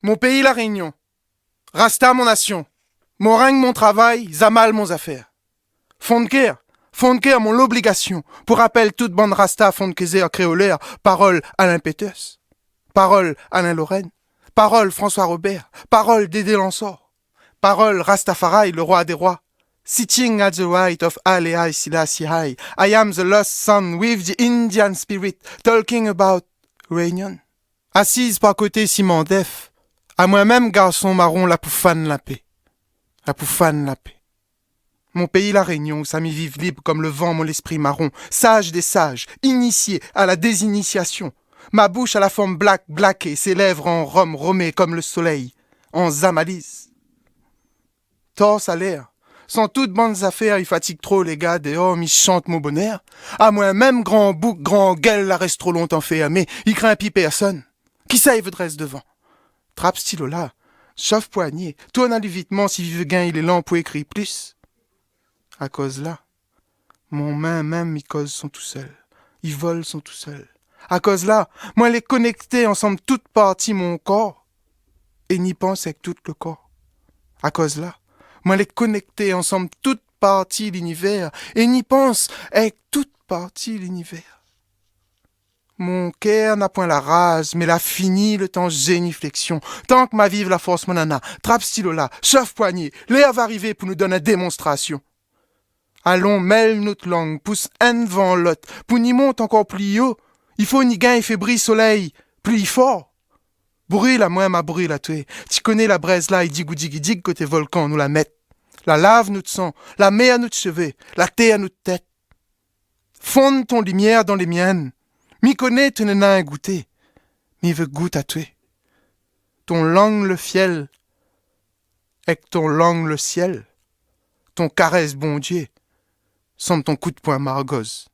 Mon pays, la Réunion. Rasta, mon nation. Mon règne, mon travail, Zamal, mon affaire. Fondker, mon l'obligation. Pour rappel, toute bande Rasta, Fondkezer, créolaire, parole Alain Péteus. Parole Alain Lorraine. Parole François Robert. Parole Dédé Lansor. Parole Rastafari, le roi des rois. Sitting at the right of Alei Selassie I am the lost son with the Indian spirit, talking about Réunion. Assise par côté Simon Def, à moi-même garçon marron la poufane la paix. La poufane la paix. Mon pays la Réunion où s'amis vivent libre comme le vent mon esprit marron, sage des sages, initié à la désinitiation. Ma bouche à la forme blackée, ses lèvres en rhum romé comme le soleil, en zamalise. Torse à l'air. Sans toutes bonnes affaires, il fatigue trop les gars dehors, ils chantent mon bonheur. À moi même grand bouc, grand gueule, la reste trop longtemps fait, mais il craint pis personne. Qui ça il veut dresse devant? Trappe stylo là, chauffe poignet, tourne à l'évitement si vive gain il est lent pour écrire plus. À cause là, mon main même mes causes sont tout seuls, ils volent sont tout seuls. À cause là, moi les connecter ensemble toutes parties mon corps, et n'y pense avec tout le corps. À cause là, moi les connecter ensemble toutes parties l'univers, et n'y pense avec toute partie l'univers. Mon cœur n'a point la rage, mais la fini le temps géniflexion. Tant que ma vive la force mon nana, trappe stylo là, chauffe poignet, l'air va arriver pour nous donner une démonstration. Allons, mêle notre langue, pousse un vent l'autre, pour n'y monte encore plus haut. Il faut ni gain et fébrile soleil, plus fort. Brûle à moi, ma brûle à toi. Tu connais la braise là, il dig côté volcan, nous la mettent. La lave nous de sang, la mer nous de cheveux, la terre nous de tête. Fonde ton lumière dans les miennes. M'y connais, tu n'en as un goûter. M'y veux goûte à toi. Ton langue le fiel, avec ton langue le ciel. Ton caresse bon Dieu, semble ton coup de poing margoze.